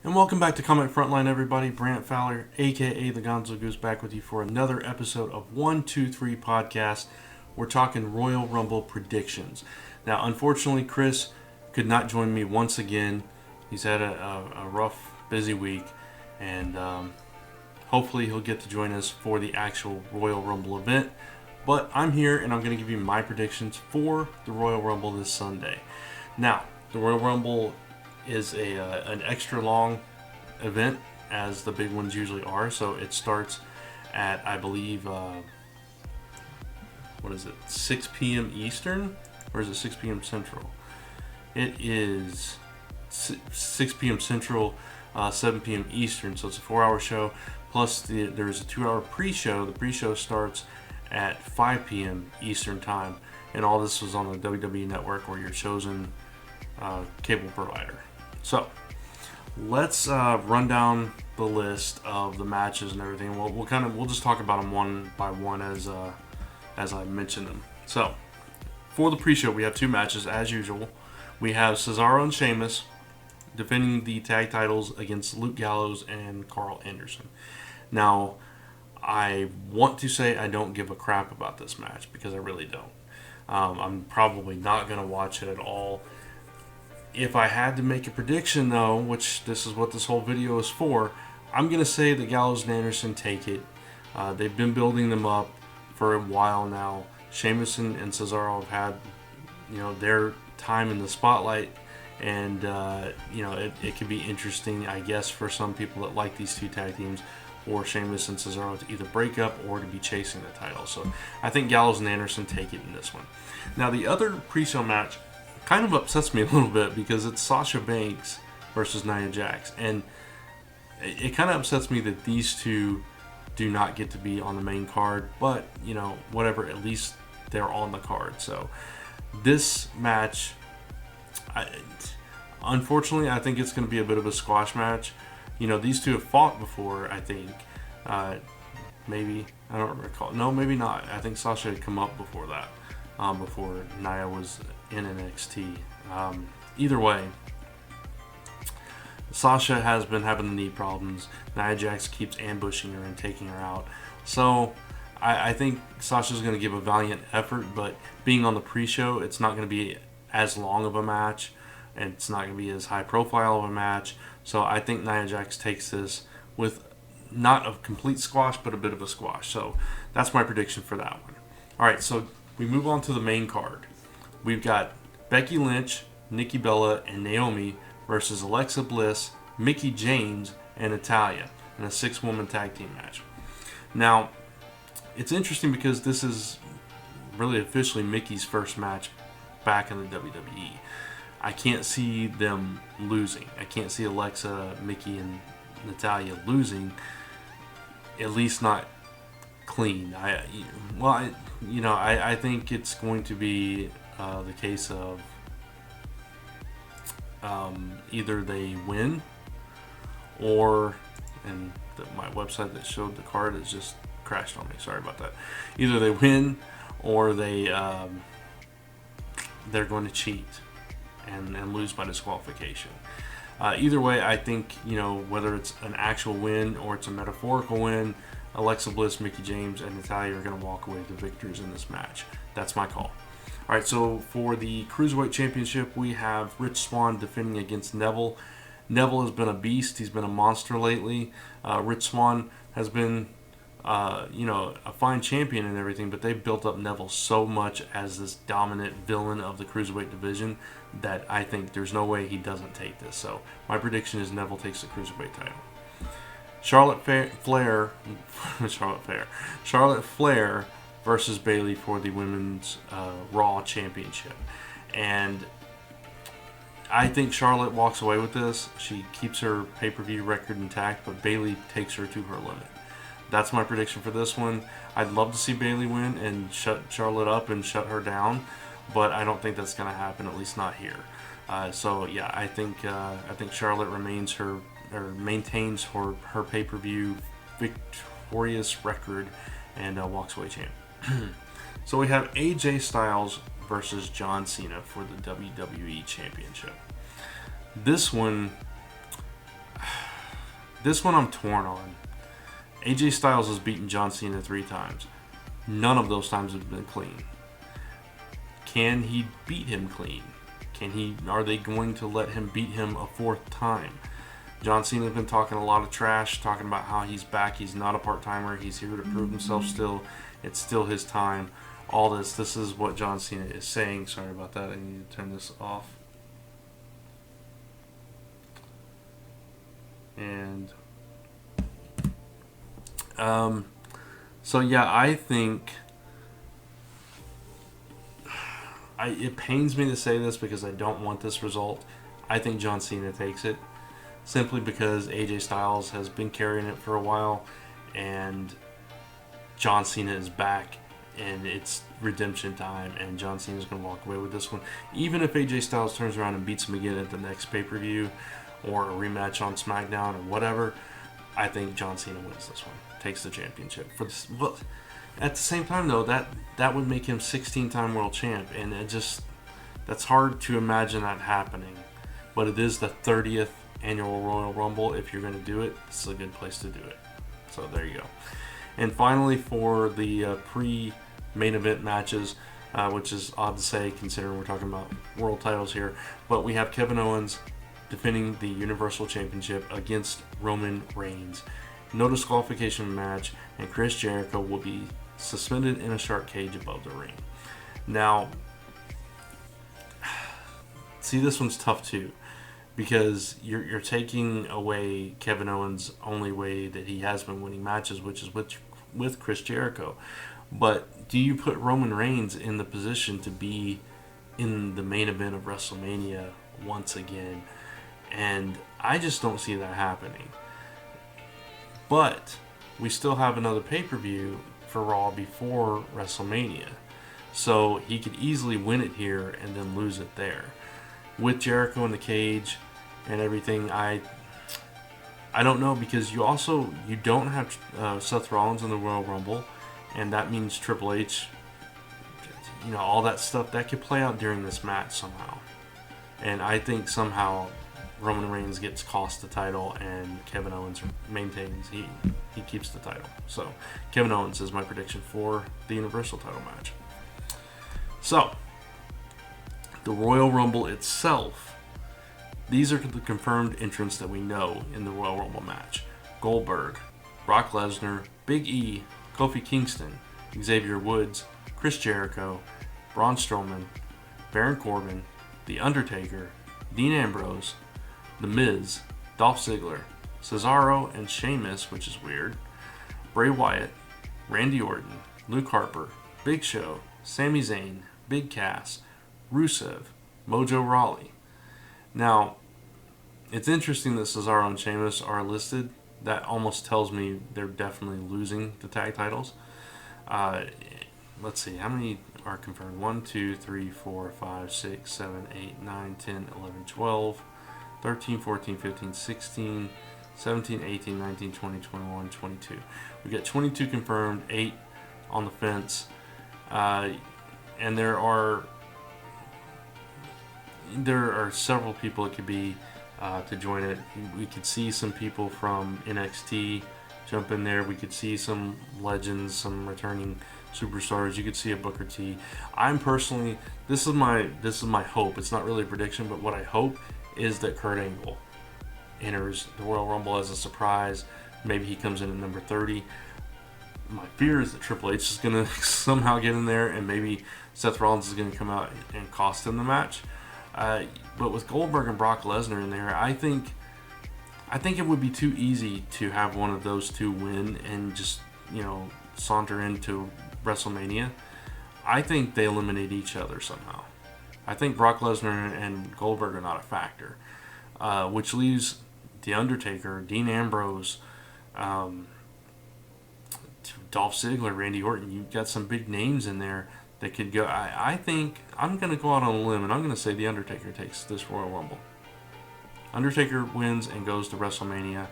And welcome back to Comment Frontline, everybody. Brant Fowler, aka the Gonzo Goose, back with you for another episode of 123 Podcast. We're talking Royal Rumble predictions. Now, unfortunately, Chris could not join me once again. He's had a rough, busy week, and hopefully he'll get to join us for the actual Royal Rumble event. But I'm here, and I'm going to give you my predictions for the Royal Rumble this Sunday. Now, the Royal Rumble is an extra long event, as the big ones usually are. So it starts at, I believe, 6 p.m. Eastern? Or is it 6 p.m. Central? It is 6 p.m. Central, 7 p.m. Eastern. So it's a 4-hour show. Plus, there's a 2-hour pre-show. The pre-show starts at 5 p.m. Eastern Time. And all this was on the WWE Network, or your chosen cable provider. So let's run down the list of the matches and everything. We'll just talk about them one by one as I mention them. So for the pre-show, we have 2 matches as usual. We have Cesaro and Sheamus defending the tag titles against Luke Gallows and Carl Anderson. Now, I want to say I don't give a crap about this match, because I really don't. I'm probably not going to watch it at all. If I had to make a prediction, though, which this is what this whole video is for, I'm going to say that Gallows and Anderson take it. They've been building them up for a while now. Sheamus and Cesaro have had, their time in the spotlight, and it could be interesting, I guess, for some people that like these 2 tag teams, or Sheamus and Cesaro to either break up or to be chasing the title. So I think Gallows and Anderson take it in this one. Now, the other pre-show match kind of upsets me a little bit, because it's Sasha Banks versus Nia Jax, and it kind of upsets me that these 2 do not get to be on the main card, but whatever, at least they're on the card. So this match, unfortunately, I think it's going to be a bit of a squash match. These 2 have fought before, I think. Maybe, I don't recall. No, maybe not. I think Sasha had come up before that, before Nia was in NXT. Either way, Sasha has been having the knee problems. Nia Jax keeps ambushing her and taking her out. So I think Sasha's going to give a valiant effort, but being on the pre-show, it's not going to be as long of a match, and it's not going to be as high profile of a match. So I think Nia Jax takes this with not a complete squash, but a bit of a squash. So that's my prediction for that one. All right, so we move on to the main card. We've got Becky Lynch, Nikki Bella, and Naomi versus Alexa Bliss, Mickie James, and Natalya in a 6-woman tag team match. Now, it's interesting because this is really officially Mickie's first match back in the WWE. I can't see them losing. I can't see Alexa, Mickie, and Natalya losing, at least not clean. I think it's going to be the case of either they win, or, and my website that showed the card has just crashed on me. Sorry about that. Either they win, or they're going to cheat and lose by disqualification. Either way, I think, whether it's an actual win or it's a metaphorical win, Alexa Bliss, Mickie James, and Natalya are going to walk away the victors in this match. That's my call. All right, so for the Cruiserweight Championship, we have Rich Swann defending against Neville. Neville has been a beast. He's been a monster lately. Rich Swann has been, a fine champion and everything, but they've built up Neville so much as this dominant villain of the Cruiserweight division that I think there's no way he doesn't take this. So my prediction is Neville takes the Cruiserweight title. Charlotte Flair versus Bayley for the Women's Raw Championship. And I think Charlotte walks away with this. She keeps her pay-per-view record intact, but Bayley takes her to her limit. That's my prediction for this one. I'd love to see Bayley win and shut Charlotte up and shut her down, but I don't think that's going to happen, at least not here. I think Charlotte maintains her pay-per-view victorious record and walks away champ. So we have AJ Styles versus John Cena for the WWE Championship. This one, This one I'm torn on. AJ Styles has beaten John Cena 3 times. None of those times have been clean. Can he beat him clean? Are they going to let him beat him a 4th time? John Cena's been talking a lot of trash, talking about how he's back, he's not a part-timer, he's here to prove himself still, it's still his time. All this is what John Cena is saying. Sorry about that, I need to turn this off. And so yeah, I think it pains me to say this because I don't want this result. I think John Cena takes it simply because AJ Styles has been carrying it for a while and John Cena is back and it's redemption time and John Cena is going to walk away with this one. Even if AJ Styles turns around and beats him again at the next pay-per-view or a rematch on SmackDown or whatever, I think John Cena wins this one. Takes the championship. Well, at the same time, though, that would make him 16-time world champ, and that's hard to imagine that happening. But it is the 30th annual Royal Rumble. If you're going to do it, this is a good place to do it. So there you go. And finally, for the pre-main event matches, which is odd to say considering we're talking about world titles here, but we have Kevin Owens defending the Universal Championship against Roman Reigns. No disqualification match, and Chris Jericho will be suspended in a shark cage above the ring. Now, see, this one's tough too, because you're taking away Kevin Owens' only way that he has been winning matches, which is with Chris Jericho. But do you put Roman Reigns in the position to be in the main event of WrestleMania once again? And I just don't see that happening. But we still have another pay-per-view for Raw before WrestleMania. So he could easily win it here and then lose it there. With Jericho in the cage and everything, I don't know, because you don't have Seth Rollins in the Royal Rumble, and that means Triple H, all that stuff, that could play out during this match somehow. And I think somehow Roman Reigns gets cost the title and Kevin Owens maintains, he keeps the title. So Kevin Owens is my prediction for the Universal title match. So the Royal Rumble itself, these are the confirmed entrants that we know in the Royal Rumble match: Goldberg, Brock Lesnar, Big E, Kofi Kingston, Xavier Woods, Chris Jericho, Braun Strowman, Baron Corbin, The Undertaker, Dean Ambrose, The Miz, Dolph Ziggler, Cesaro and Sheamus, which is weird, Bray Wyatt, Randy Orton, Luke Harper, Big Show, Sami Zayn, Big Cass, Rusev, Mojo Rawley. Now, it's interesting that Cesaro and Sheamus are listed. That almost tells me they're definitely losing the tag titles. Let's see, how many are confirmed? 1, 2, 3, 4, 5, 6, 7, 8, 9, 10, 11, 12, 13, 14, 15, 16, 17, 18, 19, 20, 21, 22. We got 22 confirmed, 8 on the fence. And there are several people it could be to join it. We could see some people from NXT jump in there. We could see some legends, some returning superstars. You could see a Booker T. I'm personally, this is my hope. It's not really a prediction, but what I hope is that Kurt Angle enters the Royal Rumble as a surprise. Maybe he comes in at number 30. My fear is that Triple H is going to somehow get in there, and maybe Seth Rollins is going to come out and cost him the match. But with Goldberg and Brock Lesnar in there, I think it would be too easy to have one of those two win and just, saunter into WrestleMania. I think they eliminate each other somehow. I think Brock Lesnar and Goldberg are not a factor, which leaves The Undertaker, Dean Ambrose, Dolph Ziggler, Randy Orton. You've got some big names in there that could go. I think I'm going to go out on a limb, and I'm going to say The Undertaker takes this Royal Rumble. Undertaker wins and goes to WrestleMania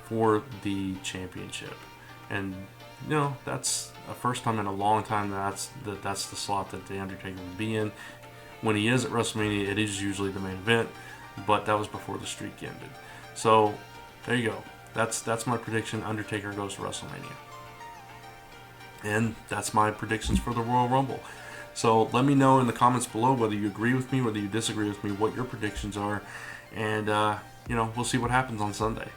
for the championship. And, that's a first time in a long time that's the slot that The Undertaker would be in. When he is at WrestleMania, it is usually the main event, but that was before the streak ended. So there you go. That's my prediction. Undertaker goes to WrestleMania. And that's my predictions for the Royal Rumble. So let me know in the comments below whether you agree with me, whether you disagree with me, what your predictions are. And, we'll see what happens on Sunday.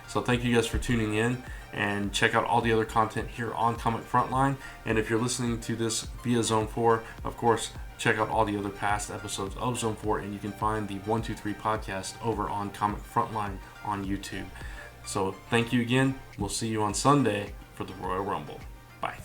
So thank you guys for tuning in. And check out all the other content here on Comic Frontline. And if you're listening to this via Zone 4, of course, check out all the other past episodes of Zone 4. And you can find the 123 podcast over on Comic Frontline on YouTube. So thank you again. We'll see you on Sunday for the Royal Rumble. Bye.